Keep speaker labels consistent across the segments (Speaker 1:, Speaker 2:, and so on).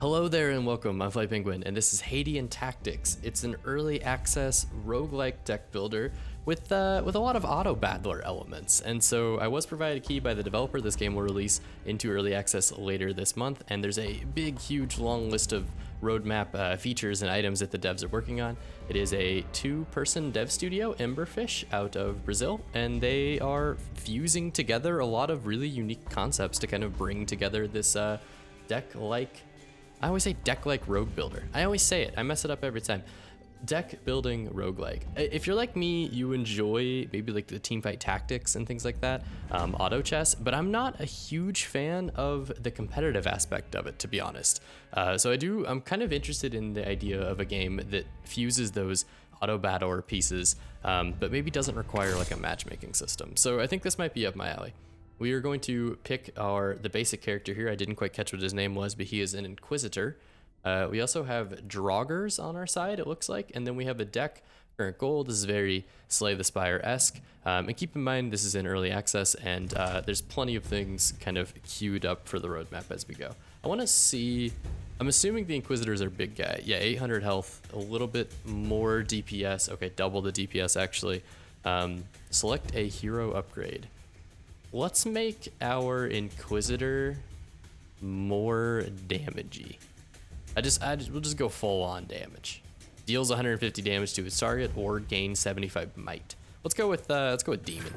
Speaker 1: Hello there and welcome, I'm Flight Penguin, and this is Hadean Tactics. It's an early access roguelike deck builder with a lot of auto battler elements. And so I was provided a key by the developer. This game will release into early access later this month, and there's a big, huge, long list of roadmap features and items that the devs are working on. It is a two-person dev studio, Emberfish, out of Brazil, and they are fusing together a lot of really unique concepts to kind of bring together this deck-like, I always deck deck-like rogue builder. I always say it, I mess it up every time. Deck building roguelike. If you're like me, you enjoy maybe like the teamfight tactics and things like that, auto chess, but I'm not a huge fan of the competitive aspect of it, to be honest. So I'm kind of interested in the idea of a game that fuses those auto battler pieces, but maybe doesn't require like a matchmaking system. So I think this might be up my alley. We are going to pick the basic character here. I didn't quite catch what his name was, but he is an Inquisitor. We also have Draugrs on our side, it looks like, and then we have a deck, current goal. This is very Slay the Spire-esque. And keep in mind, this is in early access, and there's plenty of things kind of queued up for the roadmap as we go. I want to see, I'm assuming the Inquisitors are big guy. Yeah, 800 health, a little bit more DPS. Okay, double the DPS actually. Select a hero upgrade. Let's make our Inquisitor more damagey. We'll just go full on damage. Deals 150 damage to its target or gain 75 might. Let's go with Demon.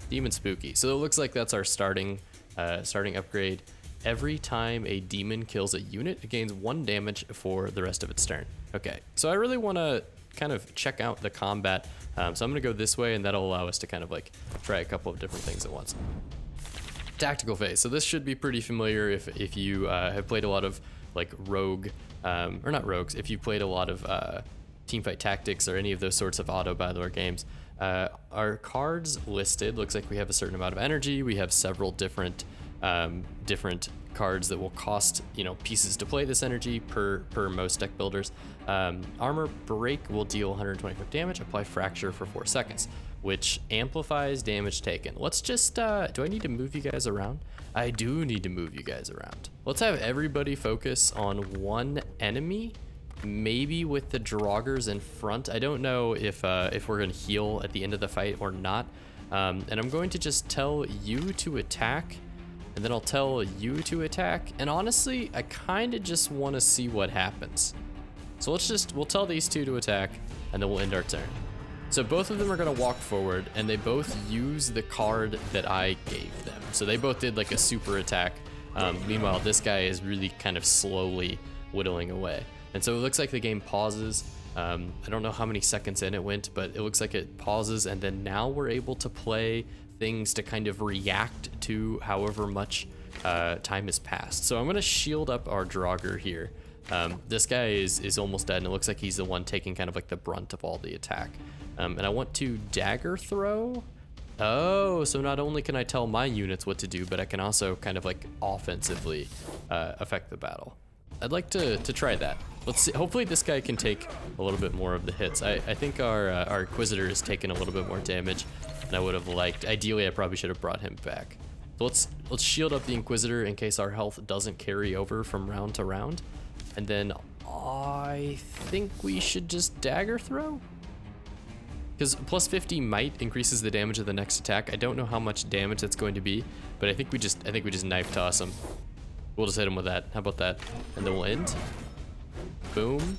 Speaker 1: Demon Spooky. So it looks like that's our starting upgrade. Every time a demon kills a unit, it gains 1 damage for the rest of its turn. Okay, so I really want to kind of check out the combat. So I'm gonna go this way, and that'll allow us to kind of like try a couple of different things at once. Tactical phase. So this should be pretty familiar if you have played a lot of like rogue, or not rogues, if you played a lot of teamfight tactics or any of those sorts of auto battler games. Our cards listed, looks like we have a certain amount of energy. We have several different cards that will cost, pieces to play this energy per most deck builders. Armor Break will deal 125 damage, apply Fracture for 4 seconds, which amplifies damage taken. Let's just, do I need to move you guys around? I do need to move you guys around. Let's have everybody focus on one enemy, maybe with the Draugrs in front. I don't know if we're gonna heal at the end of the fight or not. And I'm going to just tell you to attack, and then I'll tell you to attack. And honestly, I kind of just want to see what happens. So we'll tell these two to attack, and then we'll end our turn. So both of them are gonna walk forward, and they both use the card that I gave them. So they both did like a super attack. Meanwhile, this guy is really kind of slowly whittling away. And so it looks like the game pauses. I don't know how many seconds in it went, but it looks like it pauses, and then now we're able to play things to kind of react to however much time has passed. So I'm gonna shield up our Draugr here. This guy is almost dead, and it looks like he's the one taking kind of like the brunt of all the attack. And I want to dagger throw. Oh, so not only can I tell my units what to do, but I can also kind of like offensively affect the battle. I'd like to try that. Let's see. Hopefully this guy can take a little bit more of the hits. I think our Inquisitor has taken a little bit more damage, and I would have liked. Ideally, I probably should have brought him back. So let's shield up the Inquisitor in case our health doesn't carry over from round to round, and then I think we should just dagger throw. Because plus 50 might increases the damage of the next attack. I don't know how much damage that's going to be, but I think we just knife toss him. We'll just hit him with that. How about that? And then we'll end. Boom.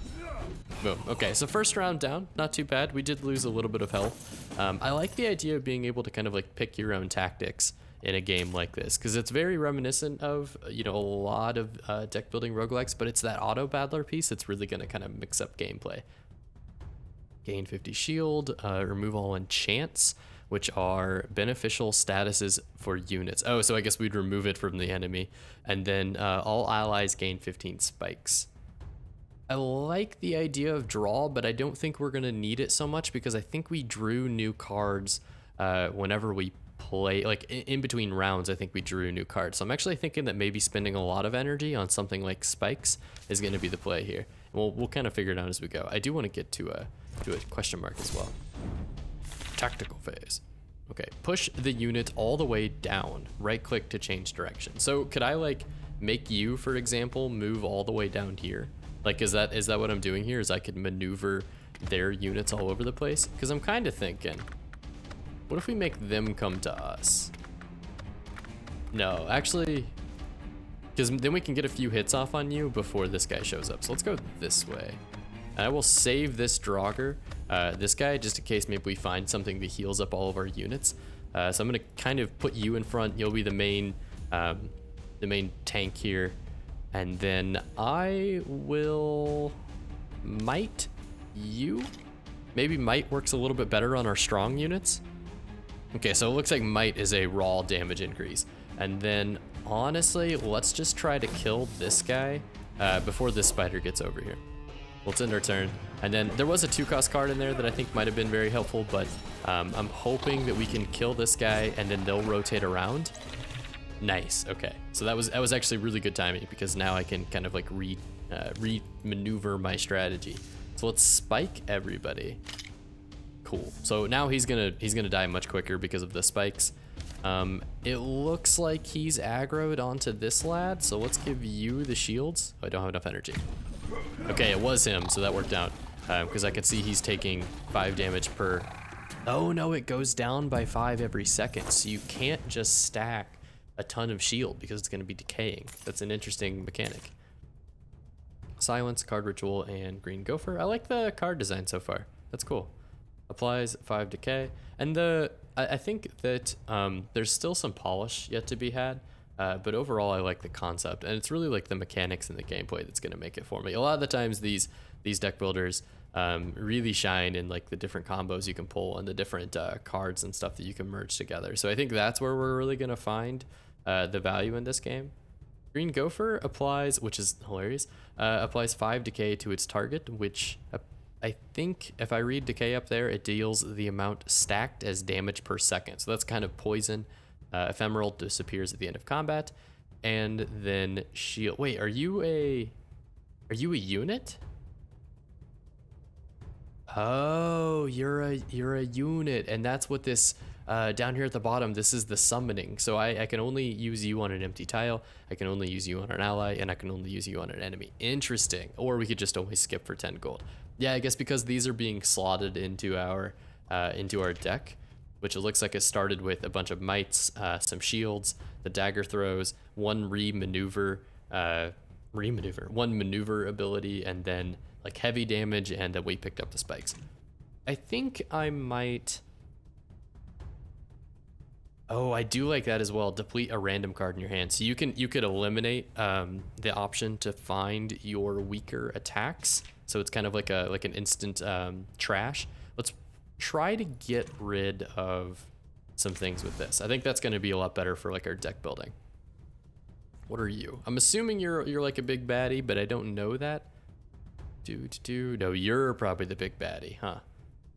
Speaker 1: Boom. Okay, so first round down, not too bad. We did lose a little bit of health. I like the idea of being able to kind of like pick your own tactics in a game like this, because it's very reminiscent of a lot of deck building roguelikes, but it's that auto battler piece that's really going to kind of mix up gameplay. Gain 50 shield, remove all enchants, which are beneficial statuses for units. Oh, so I guess we'd remove it from the enemy. And then all allies gain 15 spikes. I like the idea of draw, but I don't think we're gonna need it so much, because I think we drew new cards whenever we play, like in between rounds. I think we drew new cards. So I'm actually thinking that maybe spending a lot of energy on something like spikes is gonna be the play here. And we'll kind of figure it out as we go. I do want to get to a question mark as well. Tactical phase. Okay, push the unit all the way down. Right click to change direction. So could I like make you, for example, move all the way down here? Like, is that what I'm doing here? Is I could maneuver their units all over the place? Because I'm kind of thinking, what if we make them come to us? No, actually, because then we can get a few hits off on you before this guy shows up. So let's go this way. And I will save this Draugr, this guy, just in case maybe we find something that heals up all of our units. So I'm gonna kind of put you in front. You'll be the main tank here, and then I will might you. Maybe might works a little bit better on our strong units. Okay, so it looks like might is a raw damage increase, and then honestly, let's just try to kill this guy before this spider gets over here. Let's end our turn. And then there was a 2-cost card in there that I think might have been very helpful, but I'm hoping that we can kill this guy and then they'll rotate around. Nice, okay. So that was actually really good timing, because now I can kind of like re-maneuver my strategy. So let's spike everybody. Cool. So now he's gonna die much quicker because of the spikes. It looks like he's aggroed onto this lad, so let's give you the shields. Oh, I don't have enough energy. Okay, it was him, so that worked out. Because I can see he's taking 5 damage per... Oh no, it goes down by 5 every second, so you can't just stack a ton of shield because it's going to be decaying. That's an interesting mechanic. Silence, card ritual, and green gopher. I like the card design so far. That's cool. Applies 5 decay. And I think that there's still some polish yet to be had. But overall, I like the concept, and it's really like the mechanics and the gameplay that's going to make it for me. A lot of the times, these deck builders really shine in like the different combos you can pull and the different cards and stuff that you can merge together. So I think that's where we're really going to find the value in this game. Green Gopher applies, which is hilarious, applies 5 decay to its target, which I think if I read decay up there, it deals the amount stacked as damage per second. So that's kind of poison. Ephemeral disappears at the end of combat, and then shield. Wait, are you a unit? Oh, you're a unit, and that's what this down here at the bottom. This is the summoning. So I can only use you on an empty tile. I can only use you on an ally, and I can only use you on an enemy. Interesting. Or we could just always skip for 10 gold. Yeah, I guess because these are being slotted into our deck, which it looks like it started with a bunch of mites, some shields, the dagger throws, one maneuver ability, and then like heavy damage, and then we picked up the spikes. I think I might... Oh, I do like that as well. Deplete a random card in your hand. So you could eliminate the option to find your weaker attacks. So it's kind of like an instant trash. Let's try to get rid of some things with this. I think that's going to be a lot better for like our deck building. What are you? I'm assuming you're like a big baddie, but I don't know that. No, you're probably the big baddie, huh?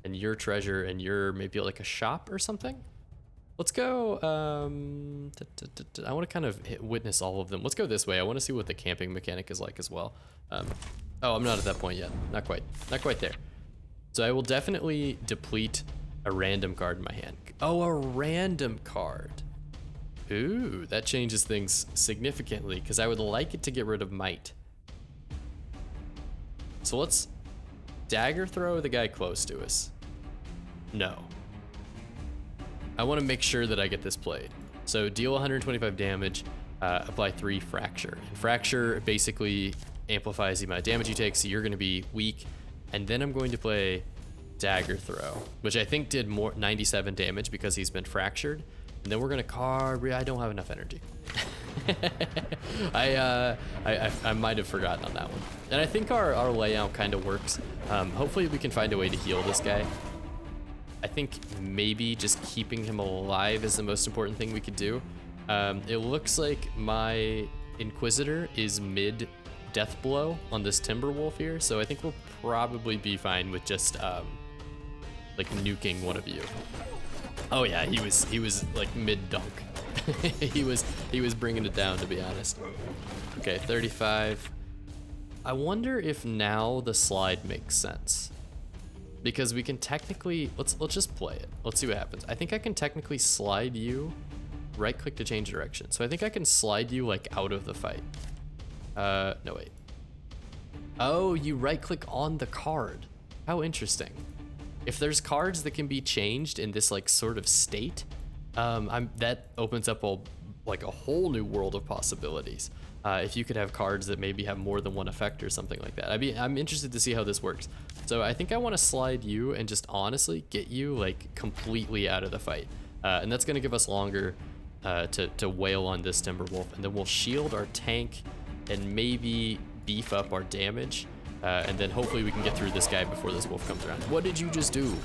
Speaker 1: And your treasure, and you're maybe like a shop or something. Let's go. I want to kind of witness all of them. Let's go this way. I want to see what the camping mechanic is like as well. Oh, I'm not at that point yet. Not quite there. So I will definitely deplete a random card in my hand. Oh, a random card. Ooh, that changes things significantly, because I would like it to get rid of might. So let's dagger throw the guy close to us. No. I want to make sure that I get this played. So deal 125 damage, apply 3 fracture. And fracture basically amplifies the amount of damage you take, so you're going to be weak. And then I'm going to play dagger throw, which I think did more 97 damage because he's been fractured. And then we're going to carve. I don't have enough energy. I might have forgotten on that one. And I think our layout kind of works. Hopefully we can find a way to heal this guy. I think maybe just keeping him alive is the most important thing we could do. It looks like my Inquisitor is mid death blow on this Timberwolf here, so I think we'll probably be fine with just like nuking one of you. Oh yeah, he was like mid dunk. he was bringing it down, to be honest. Okay, 35. I wonder if now the slide makes sense, because we can technically let's just play it. Let's see what happens. I think I can technically slide you right click to change direction. So I think I can slide you like out of the fight. No, wait. Oh, you right click on the card. How interesting. If there's cards that can be changed in this like sort of state, that opens up like a whole new world of possibilities. If you could have cards that maybe have more than one effect or something like that. I'm interested to see how this works. So I think I want to slide you and just honestly get you like completely out of the fight. And that's going to give us longer to wail on this Timberwolf. And then we'll shield our tank and maybe beef up our damage. And then hopefully we can get through this guy before this wolf comes around. What did you just do?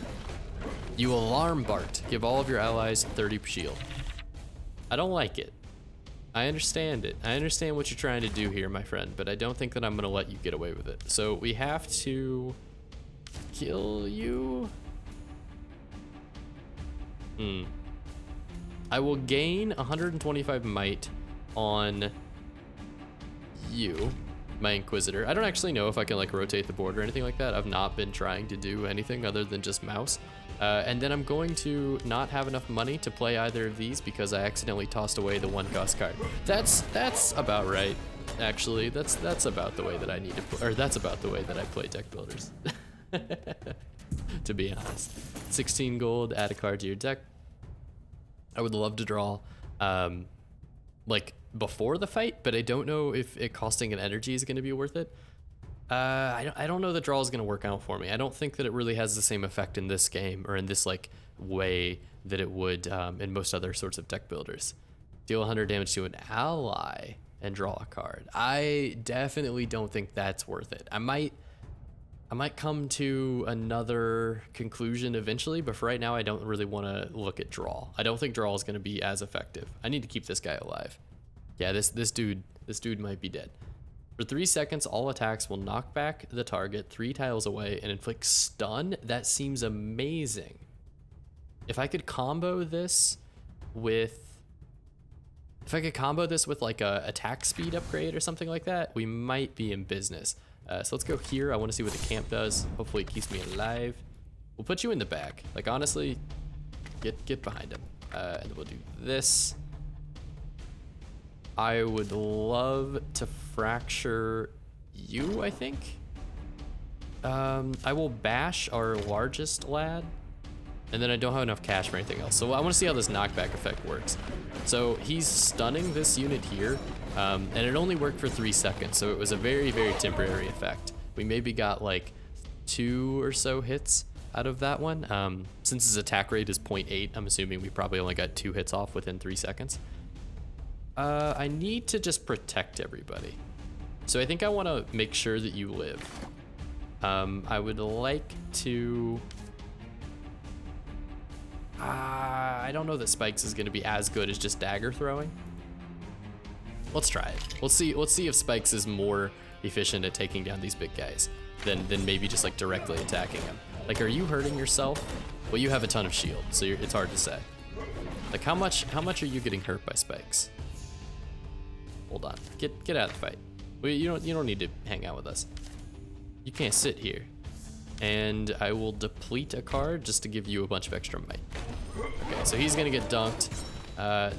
Speaker 1: You alarm Bart. Give all of your allies 30 shield. I don't like it. I understand it. I understand what you're trying to do here, my friend, but I don't think that I'm gonna let you get away with it. So we have to kill you. I will gain 125 might on you, my Inquisitor. I don't actually know if I can like rotate the board or anything like that. I've not been trying to do anything other than just mouse. And then I'm going to not have enough money to play either of these because I accidentally tossed away the 1-cost card. That's about right. Actually, that's about the way that I need to play, or that's about the way that I play deck builders. To be honest. 16 gold, add a card to your deck. I would love to draw like before the fight, but I don't know if it costing an energy is going to be worth it. I don't know the draw is going to work out for me. I don't think that it really has the same effect in this game or in this like way that it would in most other sorts of deck builders. Deal 100 damage to an ally and draw a card. I definitely don't think that's worth it. I might come to another conclusion eventually, but for right now I don't really want to look at draw. I don't think draw is going to be as effective. I need to keep this guy alive. Yeah, this dude might be dead. For 3 seconds, all attacks will knock back the target 3 tiles away and inflict stun. That seems amazing. If I could combo this with like a attack speed upgrade or something like that, we might be in business. So let's go here. I want to see what the camp does. Hopefully it keeps me alive. We'll put you in the back. Like honestly, get behind him. And we'll do this. I would love to fracture you, I think. I will bash our largest lad, and then I don't have enough cash for anything else. So I want to see how this knockback effect works. So he's stunning this unit here, and it only worked for 3 seconds, so it was a very, very temporary effect. We maybe got like 2 or so hits out of that one. Since his attack rate is 0.8, I'm assuming we probably only got 2 hits off within 3 seconds. I need to just protect everybody. So I think I want to make sure that you live. I would like to... I don't know that Spikes is going to be as good as just dagger throwing. Let's try it. Let's see if Spikes is more efficient at taking down these big guys than maybe just like directly attacking them. Like, are you hurting yourself? Well, you have a ton of shield, so it's hard to say. Like, how much are you getting hurt by Spikes? Hold on, get out of the fight. Well, you don't need to hang out with us. You can't sit here. And I will deplete a card just to give you a bunch of extra might. Okay, so he's gonna get dunked.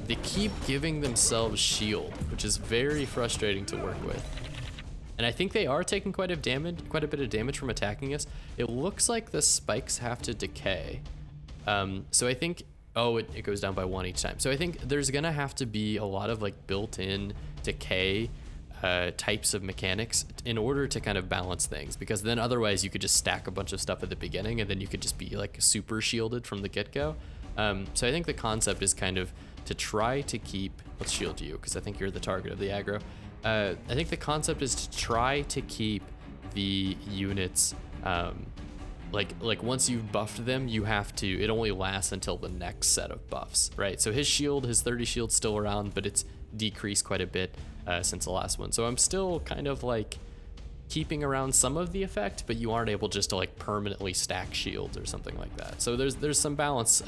Speaker 1: They keep giving themselves shield, which is very frustrating to work with. And I think they are taking quite a bit of damage from attacking us. It looks like the spikes have to decay. So I think, oh, it goes down by 1 each time. So I think there's gonna have to be a lot of like built-in decay types of mechanics in order to kind of balance things, because then otherwise you could just stack a bunch of stuff at the beginning and then you could just be like super shielded from the get-go. So I think the concept is kind of to try to keep, let's shield you because I think you're the target of the aggro. I think the concept is to try to keep the units like once you've buffed them, you have to, it only lasts until the next set of buffs, right? So his shield, his 30 shield's still around, but it's decreased quite a bit since the last one. So I'm still kind of like keeping around some of the effect, but you aren't able just to like permanently stack shields or something like that. So there's some balance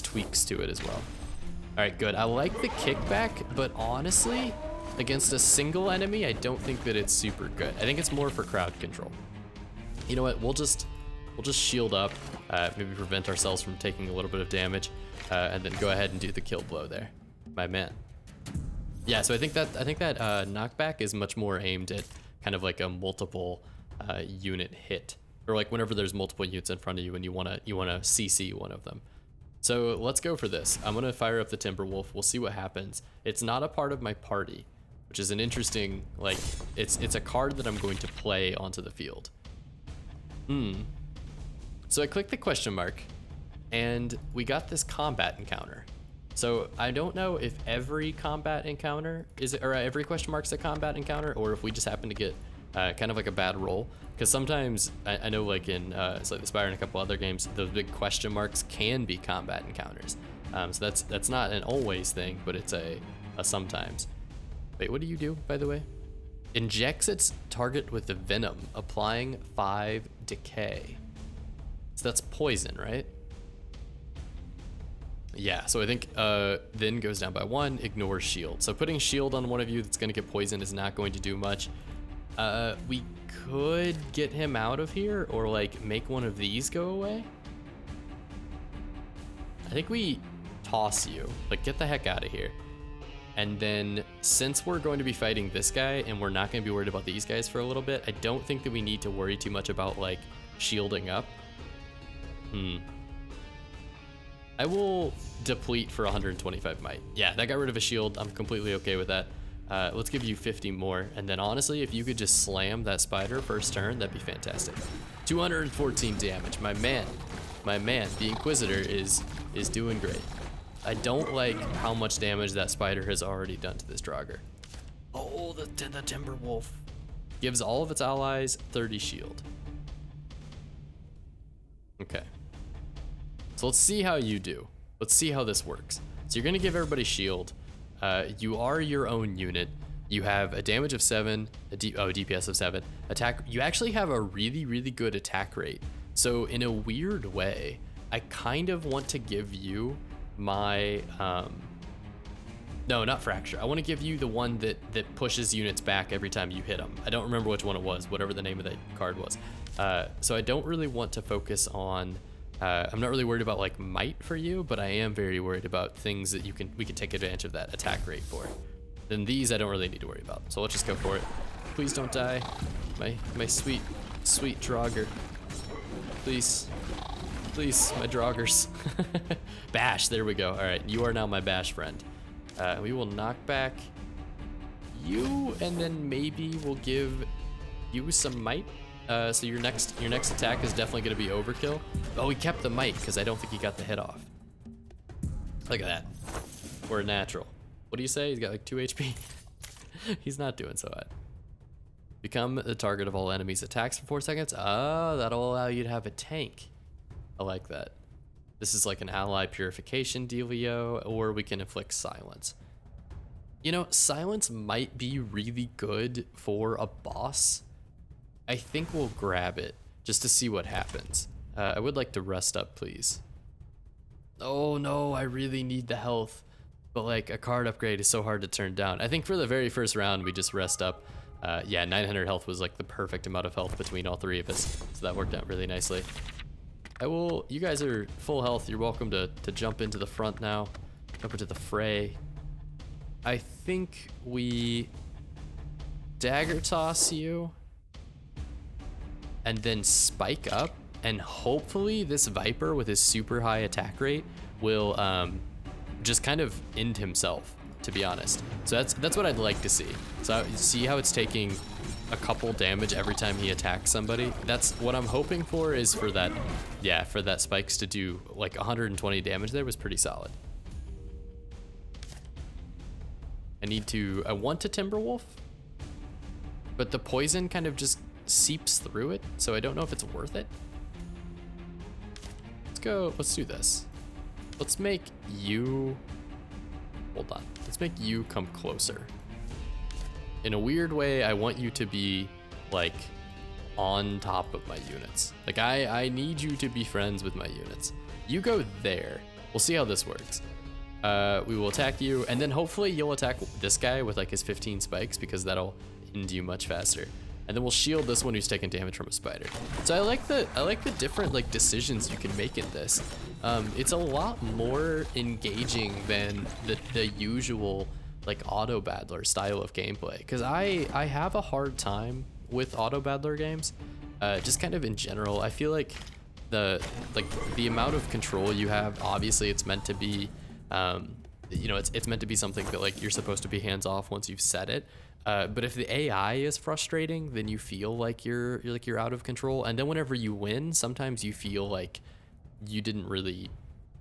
Speaker 1: tweaks to it as well. All right, good. I like the kickback, but honestly, against a single enemy, I don't think that it's super good. I think it's more for crowd control. You know what? We'll just shield up, maybe prevent ourselves from taking a little bit of damage. and then go ahead and do the kill blow there, my man. Yeah, so I think that knockback is much more aimed at kind of like a multiple unit hit, or like whenever there's multiple units in front of you and you wanna CC one of them. So let's go for this. I'm gonna fire up the Timberwolf. We'll see what happens. It's not a part of my party, which is an interesting, like, it's a card that I'm going to play onto the field. So I clicked the question mark, and we got this combat encounter. So I don't know if every combat encounter or every question mark's a combat encounter, or if we just happen to get kind of like a bad roll. Because sometimes I know, like in it's like the Spire and a couple other games, those big question marks can be combat encounters. So that's not an always thing, but it's a sometimes. Wait, what do you do, by the way? Injects its target with the venom, applying 5 decay. So that's poison, right? Yeah, so I think then goes down by 1, ignores shield. So putting shield on one of you that's gonna get poisoned is not going to do much. We could get him out of here, or like make one of these go away. I think we toss you, like get the heck out of here. And then since we're going to be fighting this guy and we're not going to be worried about these guys for a little bit, I don't think that we need to worry too much about like shielding up. I will deplete for 125 might. Yeah, that got rid of a shield. I'm completely okay with that. Let's give you 50 more. And then honestly, if you could just slam that spider first turn, that'd be fantastic. 214 damage. My man, the Inquisitor is doing great. I don't like how much damage that spider has already done to this Draugr. Oh, the Timberwolf. Gives all of its allies 30 shield. Okay. So let's see how you do. Let's see how this works. So you're gonna give everybody shield. You are your own unit. You have a damage of 7, DPS of 7. Attack. You actually have a really, really good attack rate. So in a weird way, I kind of want to give you my, no, not fracture. I want to give you the one that pushes units back every time you hit them. I don't remember which one it was, whatever the name of that card was. So I don't really want to focus on, I'm not really worried about like might for you, but I am very worried about things that we can take advantage of that attack rate for. Then these I don't really need to worry about. So let's just go for it. Please don't die. My sweet, sweet Draugr. Please. Please, my Draugrs. Bash, there we go. All right, you are now my bash friend. We will knock back you, and then maybe we'll give you some might. So your next attack is definitely gonna be overkill. Oh, we kept the might because I don't think he got the hit off. Look at that. We're a natural. What do you say? He's got like 2 HP. He's not doing so bad. Become the target of all enemies' attacks for 4 seconds. Oh, that'll allow you to have a tank. I like that. This is like an ally purification dealio, or we can inflict silence. You know, silence might be really good for a boss. I think we'll grab it just to see what happens. I would like to rest up, please. Oh no, I really need the health. But like a card upgrade is so hard to turn down. I think for the very first round, we just rest up. Yeah, 900 health was like the perfect amount of health between all 3 of us. So that worked out really nicely. You guys are full health. You're welcome to jump into the front now. Jump into the fray. I think we dagger toss you and then spike up, and hopefully this Viper with his super high attack rate will just kind of end himself, to be honest. So that's what I'd like to see. So see how it's taking a couple damage every time he attacks somebody. That's what I'm hoping for, is for that, yeah, for that spikes to do like 120 damage there was pretty solid. I want to Timberwolf, but the poison kind of just seeps through it, so I don't know if it's worth it. Let's do this. Let's make you, hold on. Let's make you come closer. In a weird way, I want you to be like on top of my units. Like I need you to be friends with my units. You go there. We'll see how this works. We will attack you, and then hopefully you'll attack this guy with like his 15 spikes, because that'll end you much faster. and then we'll shield this one who's taking damage from a spider. So I like the different like decisions you can make in this. It's a lot more engaging than the usual like auto battler style of gameplay, because I have a hard time with auto battler games, just kind of in general. I feel like the amount of control you have, obviously it's meant to be you know, it's meant to be something that like you're supposed to be hands off once you've set it. But if the AI is frustrating, then you feel like you're out of control. And then whenever you win, sometimes you feel like you didn't really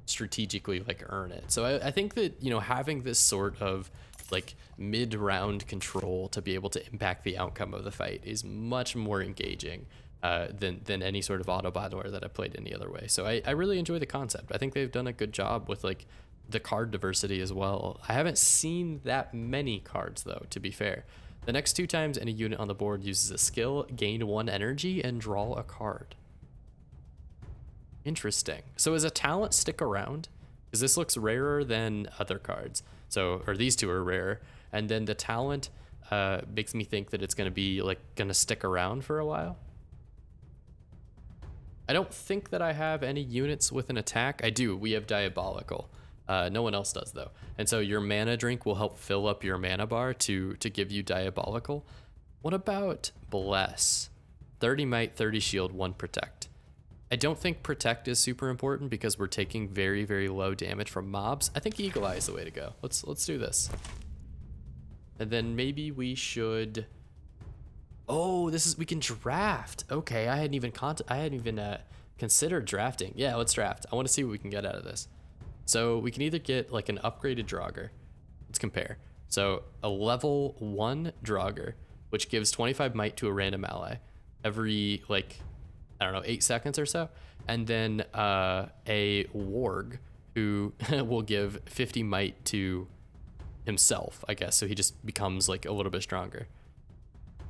Speaker 1: strategically like earn it. So I think that, you know, having this sort of like mid-round control to be able to impact the outcome of the fight is much more engaging than any sort of auto battler that I played any other way. So I really enjoy the concept. I think they've done a good job with like the card diversity as well. I haven't seen that many cards though, to be fair. The next 2 times any unit on the board uses a skill, gain 1 energy and draw a card. Interesting. So does a talent stick around? Because this looks rarer than other cards. So, or these 2 are rare. And then the talent makes me think that it's going to be like going to stick around for a while. I don't think that I have any units with an attack. I do. We have Diabolical. No one else does though. And so your mana drink will help fill up your mana bar to give you Diabolical. What about Bless? 30 might, 30 shield, 1 protect. I don't think protect is super important because we're taking very, very low damage from mobs. I think Eagle Eye is the way to go. Let's do this. And then maybe we should. Oh, we can draft. Okay, I hadn't even considered drafting. Yeah, let's draft. I want to see what we can get out of this. So we can either get like an upgraded Draugr. Let's compare. So a level 1 Draugr, which gives 25 might to a random ally every like, I don't know, 8 seconds or so. And then a Warg who will give 50 might to himself, I guess. So he just becomes like a little bit stronger.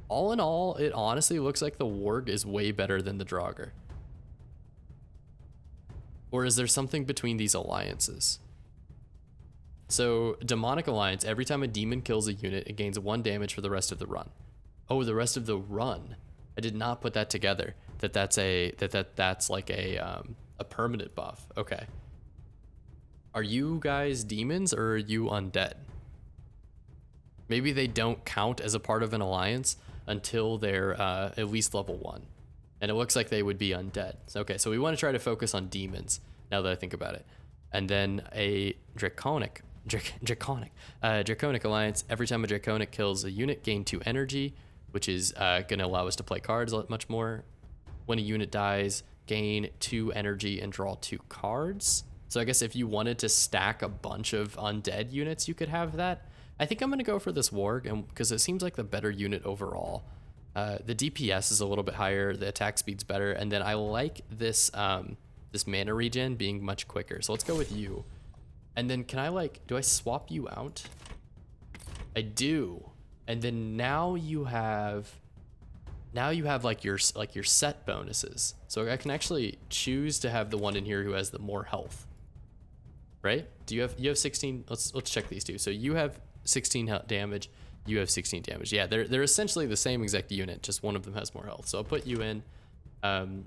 Speaker 1: All in all, it honestly looks like the Warg is way better than the Draugr. Or is there something between these alliances? So Demonic Alliance, every time a demon kills a unit, it gains 1 damage for the rest of the run. Oh, the rest of the run. I did not put that together. That's like a permanent buff. Okay. Are you guys demons or are you undead? Maybe they don't count as a part of an alliance until they're at least level 1. And it looks like they would be undead. Okay, so we want to try to focus on demons now that I think about it. And then a Draconic Alliance. Every time a Draconic kills a unit, gain 2 energy, which is going to allow us to play cards much more. When a unit dies, gain 2 energy and draw 2 cards. So I guess if you wanted to stack a bunch of undead units, you could have that. I think I'm going to go for this Warg because it seems like the better unit overall. The DPS is a little bit higher, the attack speed's better, and then I like this this mana regen being much quicker. So let's go with you. And then can I do I swap you out? I do. And then now you have like your set bonuses. So I can actually choose to have the one in here who has the more health. Right? You have 16. Let's check these two. So you have 16 damage. You have 16 damage. Yeah, they're essentially the same exact unit, just one of them has more health. So I'll put you in.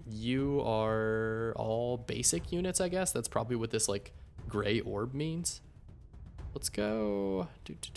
Speaker 1: You are all basic units, I guess. That's probably what this like gray orb means. Let's go. Let's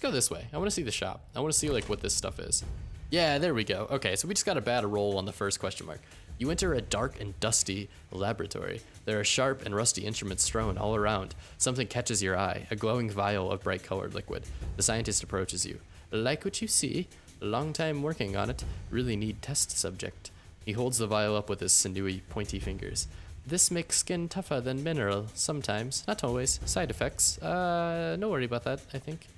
Speaker 1: go this way. I want to see the shop. I want to see like what this stuff is. Yeah, there we go. Okay, so we just got a bad roll on the first question mark. You enter a dark and dusty laboratory. There are sharp and rusty instruments strewn all around. Something catches your eye, a glowing vial of bright colored liquid. The scientist approaches you. Like what you see? Long time working on it. Really need test subject. He holds the vial up with his sinewy, pointy fingers. This makes skin tougher than mineral, sometimes. Not always. Side effects. No worry about that, I think.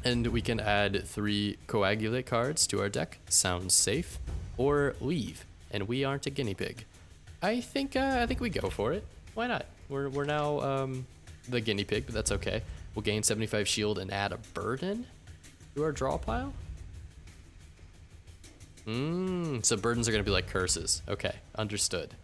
Speaker 1: And we can add 3 coagulate cards to our deck. Sounds safe. Or leave. And we aren't a guinea pig. I think we go for it. Why not? We're now the guinea pig, but that's okay. We'll gain 75 shield and add a burden to our draw pile. So burdens are gonna be like curses. Okay, understood.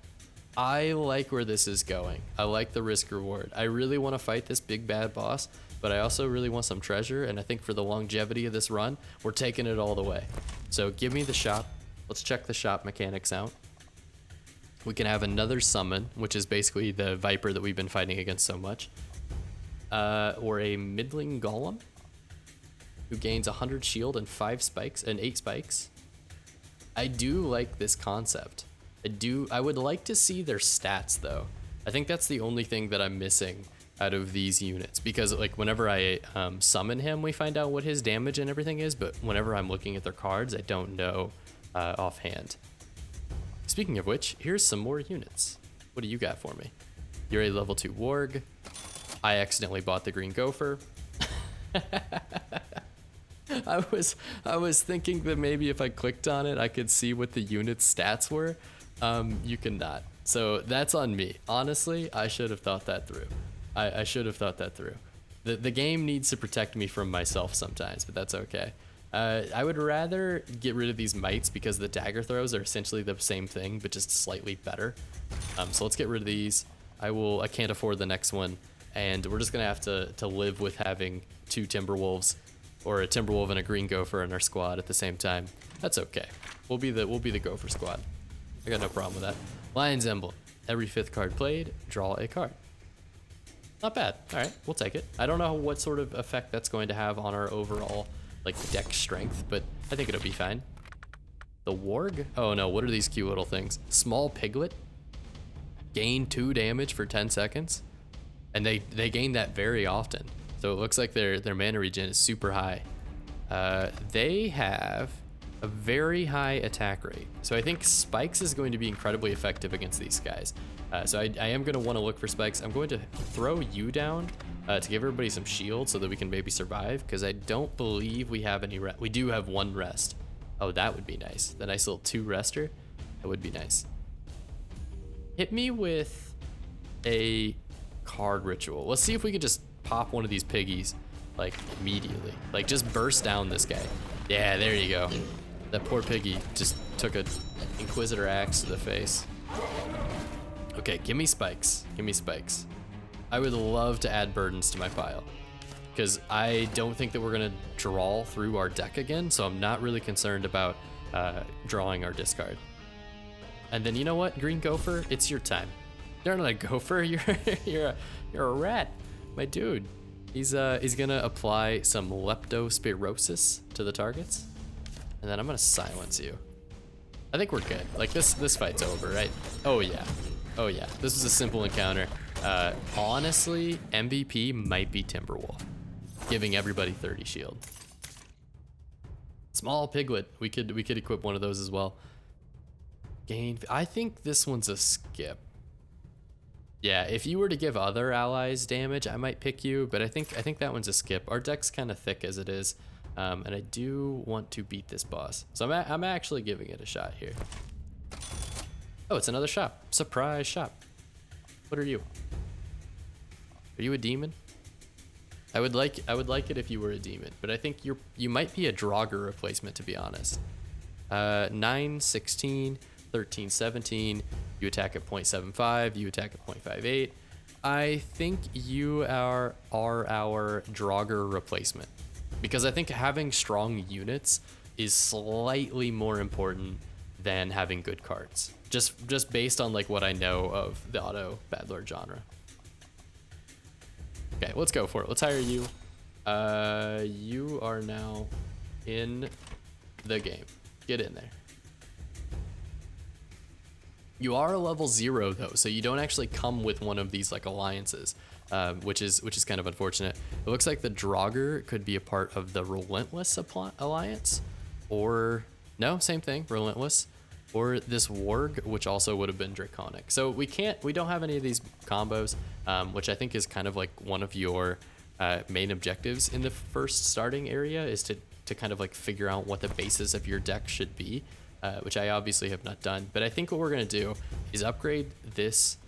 Speaker 1: I like where this is going. I like the risk reward. I really want to fight this big bad boss, but I also really want some treasure, and I think for the longevity of this run, we're taking it all the way. So give me the shop. Let's check the shop mechanics out. We can have another summon, which is basically the Viper that we've been fighting against so much. Or a middling golem, who gains 100 shield and 5 spikes and 8 spikes. I do like this concept. I would like to see their stats though. I think that's the only thing that I'm missing out of these units, because like whenever I summon him, we find out what his damage and everything is, but whenever I'm looking at their cards, I don't know offhand. Speaking of which, here's some more units. What do you got for me? You're a level 2 warg. I accidentally bought the green gopher. I was thinking that maybe if I clicked on it, I could see what the unit's stats were. You cannot. So that's on me. Honestly, I should have thought that through. I should have thought that through. The game needs to protect me from myself sometimes, but that's okay. I would rather get rid of these mites because the dagger throws are essentially the same thing, but just slightly better. So let's get rid of these. I can't afford the next one, and we're just gonna have to live with having 2 Timberwolves, or a Timberwolf and a green gopher in our squad at the same time. That's okay. We'll be the gopher squad. I got no problem with that. Lion's Emblem. Every 5th card played, draw a card. Not bad. All right, we'll take it. I don't know what sort of effect that's going to have on our overall like deck strength, but I think it'll be fine. The warg? Oh no, what are these cute little things? Small piglet. Gain 2 damage for 10 seconds. And they gain that very often. So it looks like their mana regen is super high. They have a very high attack rate. So I think spikes is going to be incredibly effective against these guys. So I am going to want to look for spikes. I'm going to throw you down to give everybody some shield so that we can maybe survive, because I don't believe we have any rest. We do have 1 rest. Oh, that would be nice. The nice little 2 rester. That would be nice. Hit me with a card ritual. Let's see if we could just pop one of these piggies like immediately. Like just burst down this guy. Yeah, there you go. That poor piggy just took a Inquisitor axe to the face. Okay, give me spikes. Give me spikes. I would love to add burdens to my pile, because I don't think that we're gonna draw through our deck again, so I'm not really concerned about drawing our discard. And then you know what, green gopher, it's your time. You're not a gopher, you're a rat, my dude. He's gonna apply some leptospirosis to the targets, and then I'm gonna silence you. I think we're good. Like this fight's over, right? Oh yeah, oh yeah. This is a simple encounter. Honestly, MVP might be Timberwolf, giving everybody 30 shield. Small piglet. We could equip one of those as well. Gain. I think this one's a skip. Yeah, if you were to give other allies damage, I might pick you, but I think that one's a skip. Our deck's kind of thick as it is, and I do want to beat this boss, so I'm actually giving it a shot here. Oh, it's another shop. Surprise shop. What are you? Are you a demon? I would like it if you were a demon, but I think you might be a Draugr replacement, to be honest. 9, 16, 13, 17. You attack at 0.75. You attack at 0.58. I think you are our Draugr replacement, because I think having strong units is slightly more important than having good cards. Just based on like what I know of the auto Badlord genre. Okay, let's go for it. Let's hire you. You are now in the game. Get in there. You are a level 0 though, so you don't actually come with one of these like alliances, which is kind of unfortunate. It looks like the Draugr could be a part of the Relentless alliance, or no, same thing, Relentless, or this Warg, which also would have been Draconic. So we don't have any of these combos, which I think is kind of like one of your main objectives in the first starting area, is to kind of like figure out what the basis of your deck should be. Which I obviously have not done, but I think what we're gonna do is upgrade this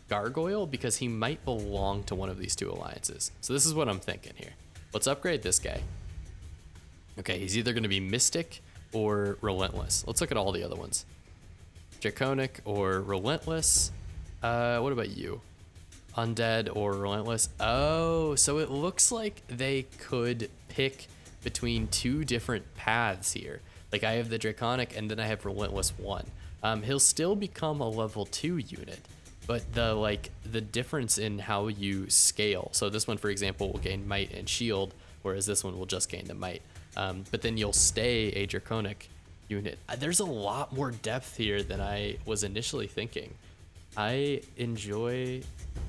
Speaker 1: Gargoyle, because he might belong to one of these 2 alliances. So this is what I'm thinking here. Let's upgrade this guy. Okay, he's either gonna be Mystic or Relentless. Let's look at all the other ones. Draconic or Relentless. What about you? Undead or Relentless. Oh, so it looks like they could pick between two different paths here. Like I have the Draconic and then I have Relentless 1. He'll still become a level 2 unit, but the difference in how you scale. So this one, for example, will gain Might and Shield, whereas this one will just gain the Might. But then you'll stay a Draconic unit. There's a lot more depth here than I was initially thinking. I enjoy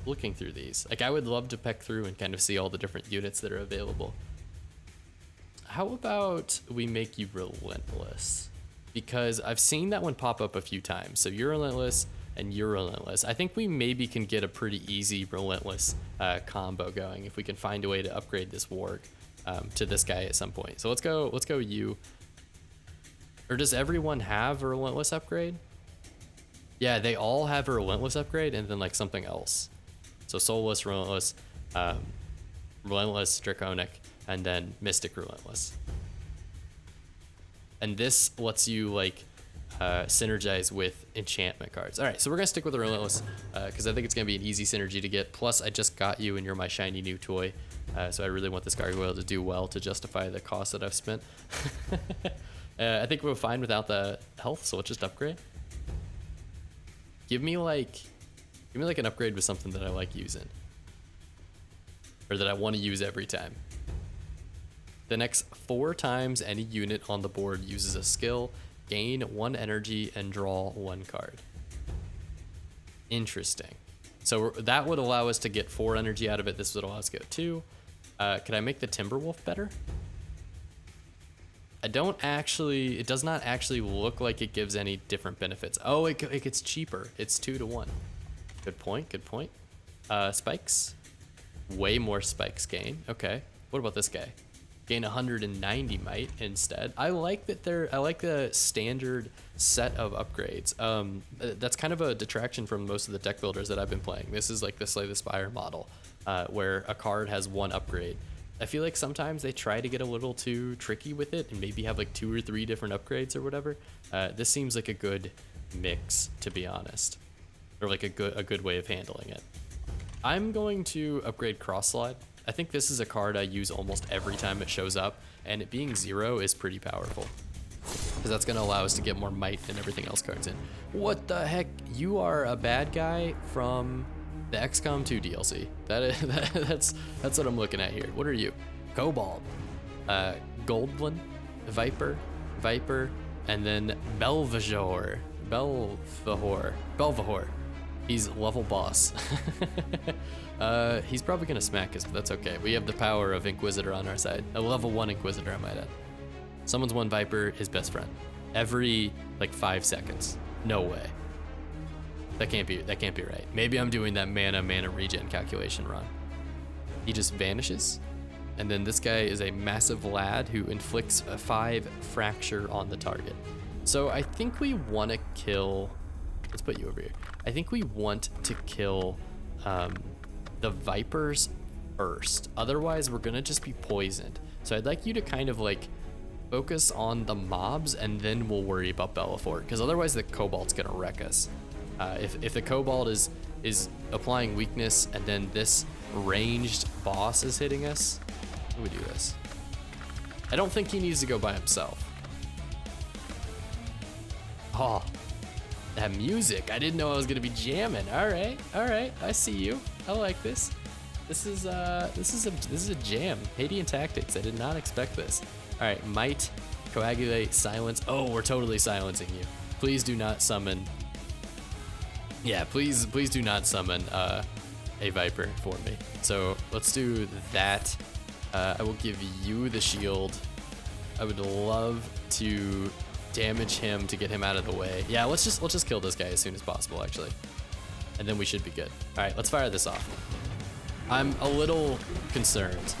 Speaker 1: looking through these. Like I would love to peek through and kind of see all the different units that are available. How about we make you Relentless? Because I've seen that one pop up a few times. So you're Relentless and you're Relentless. I think we maybe can get a pretty easy Relentless combo going if we can find a way to upgrade this warg to this guy at some point. So let's go you. Or does everyone have a Relentless upgrade? Yeah, they all have a Relentless upgrade and then like something else. So Soulless, Relentless, Relentless, Draconic, and then Mystic Relentless. And this lets you like synergize with enchantment cards. All right, so we're gonna stick with the Relentless because I think it's gonna be an easy synergy to get. Plus, I just got you and you're my shiny new toy. So I really want this gargoyle to do well to justify the cost that I've spent. I think we're fine without the health, so let's just upgrade. Give me like an upgrade with something that I like using. Or that I want to use every time. The next 4 times any unit on the board uses a skill, gain 1 energy and draw 1 card. Interesting. So that would allow us to get 4 energy out of it. This would allow us to go 2. Could I make the Timberwolf better? It does not actually look like it gives any different benefits. Oh, it gets cheaper. It's 2 to 1. Good point. Spikes. Way more spikes gain. Okay. What about this guy? Gain 190 might instead. I like the standard set of upgrades. That's kind of a detraction from most of the deck builders that I've been playing. This is like the Slay the Spire model, where a card has 1 upgrade. I feel like sometimes they try to get a little too tricky with it and maybe have like 2 or 3 different upgrades or whatever. This seems like a good mix, to be honest, or like a good way of handling it. I'm going to upgrade Cross Slide. I think this is a card I use almost every time it shows up, and it being 0 is pretty powerful because that's going to allow us to get more might and everything else cards in. What the heck? You are a bad guy from the XCOM 2 DLC. That's what I'm looking at here. What are you? Cobalt, Goldblin, Viper, and then Belvahor. He's level boss. He's probably gonna smack us, but that's okay. We have the power of Inquisitor on our side. A level 1 Inquisitor, I might add. Someone's 1 Viper, his best friend. Every like 5 seconds. No way. That can't be right. Maybe I'm doing that mana regen calculation wrong. He just vanishes. And then this guy is a massive lad who inflicts a 5 fracture on the target. So I think we want to kill. Let's put you over here. I think we want to kill the Vipers first. Otherwise, we're gonna just be poisoned. So I'd like you to kind of like focus on the mobs, and then we'll worry about Belvahor. Because otherwise, the Cobalt's gonna wreck us. If the Cobalt is applying weakness, and then this ranged boss is hitting us, how do we do this? I don't think he needs to go by himself. Oh. That music, I didn't know I was gonna be jamming. All right, I see you. I like this. This is a jam. Hadean Tactics. I did not expect this. All right, might, coagulate, silence. Oh, we're totally silencing you. Please do not summon. Yeah, please do not summon a Viper for me. So let's do that. I will give you the shield. I would love to damage him to get him out of the way. Yeah, let's just kill this guy as soon as possible, actually. And then we should be good. All right, let's fire this off. I'm a little concerned.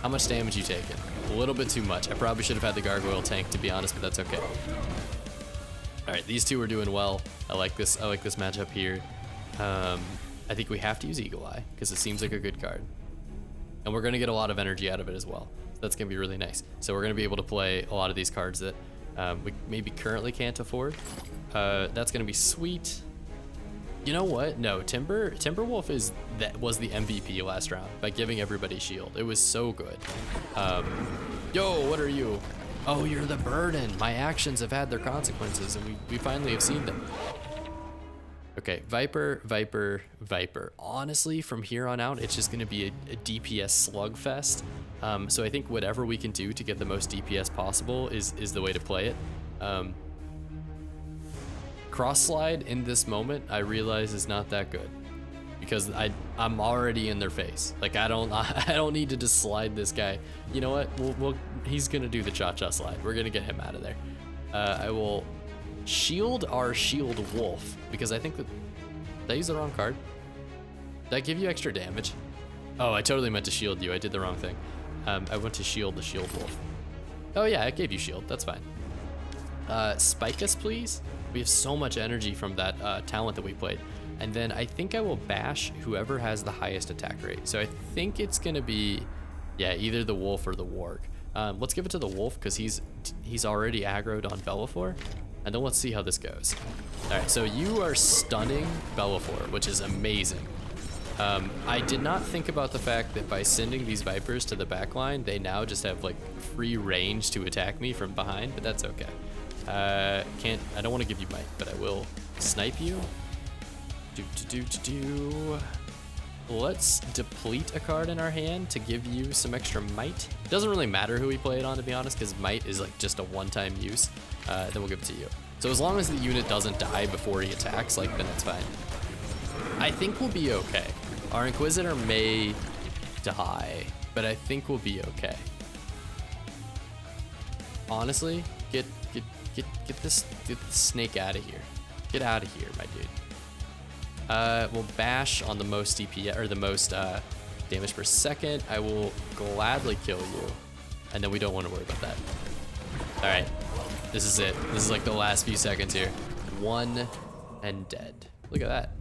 Speaker 1: How much damage you taking? A little bit too much. I probably should have had the gargoyle tank, to be honest, but that's okay. All right, these two are doing well. I like this matchup here. I think we have to use Eagle Eye because it seems like a good card. And we're gonna get a lot of energy out of it as well. So that's gonna be really nice. So we're gonna be able to play a lot of these cards that we maybe currently can't afford. That's gonna be sweet. You know what? No, Timberwolf was the MVP last round by giving everybody shield. It was so good. Yo, what are you? Oh, you're the burden. My actions have had their consequences, and we finally have seen them. Okay, Viper, Viper, Viper. Honestly, from here on out, it's just gonna be a DPS slugfest. So I think whatever we can do to get the most DPS possible is the way to play it. Cross slide in this moment, I realize is not that good because I'm already in their face. Like I don't need to just slide this guy. You know what? He's gonna do the cha-cha slide. We're gonna get him out of there. I will shield our shield wolf because I think that did I use the wrong card? Did I give you extra damage? Oh, I totally meant to shield you. I did the wrong thing. I went to shield the shield wolf. Oh yeah, I gave you shield. That's fine. Spike us, please. We have so much energy from that talent that we played. And then I think I will bash whoever has the highest attack rate. So I think it's gonna be, yeah, either the wolf or the warg. Let's give it to the wolf because he's already aggroed on Bellafor. And then let's see how this goes. All right, so you are stunning Bellafor, which is amazing. I did not think about the fact that by sending these Vipers to the back line, they now just have like free range to attack me from behind, but that's okay. I don't want to give you might, but I will snipe you. Let's deplete a card in our hand to give you some extra might. Doesn't really matter who we play it on, to be honest, because might is like just a one-time use. Then we'll give it to you. So as long as the unit doesn't die before he attacks, like, then it's fine. I think we'll be okay. Our Inquisitor may die, but I think we'll be okay. Honestly, get this snake out of here. Get out of here, my dude. We'll bash on the most DPS or the most damage per second. I will gladly kill you, and then we don't want to worry about that. All right, this is it. This is like the last few seconds here. 1 and dead. Look at that.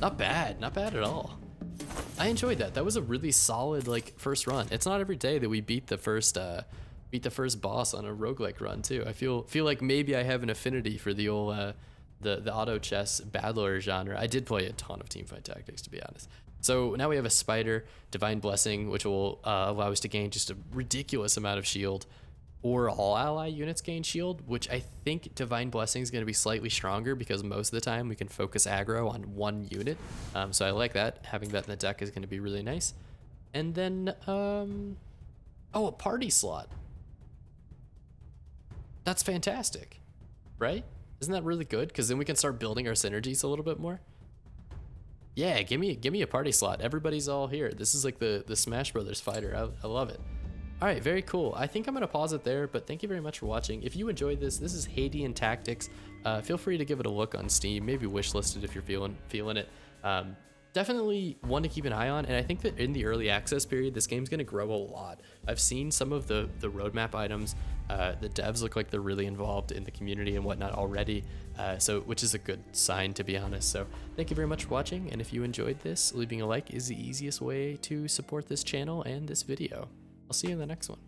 Speaker 1: Not bad. Not bad at all. I enjoyed that. That was a really solid like first run. It's not every day that we beat the first boss on a roguelike run too. I feel like maybe I have an affinity for the old the auto chess battler genre. I did play a ton of Teamfight Tactics, to be honest. So now we have a Spider, Divine Blessing, which will allow us to gain just a ridiculous amount of shield, or all ally units gain shield, which I think Divine Blessing is going to be slightly stronger because most of the time we can focus aggro on one unit. So I like that. Having that in the deck is going to be really nice. And then, oh, a party slot. That's fantastic, right? Isn't that really good? Because then we can start building our synergies a little bit more. Yeah, give me a party slot. Everybody's all here. This is like the Smash Brothers fighter. I love it. All right, very cool. I think I'm gonna pause it there, but thank you very much for watching. If you enjoyed this is Hadean Tactics. Feel free to give it a look on Steam, maybe wishlist it if you're feeling it. Definitely one to keep an eye on, and I think that in the early access period, this game's gonna grow a lot. I've seen some of the roadmap items. The devs look like they're really involved in the community and whatnot already, which is a good sign, to be honest. So thank you very much for watching, and if you enjoyed this, leaving a like is the easiest way to support this channel and this video. I'll see you in the next one.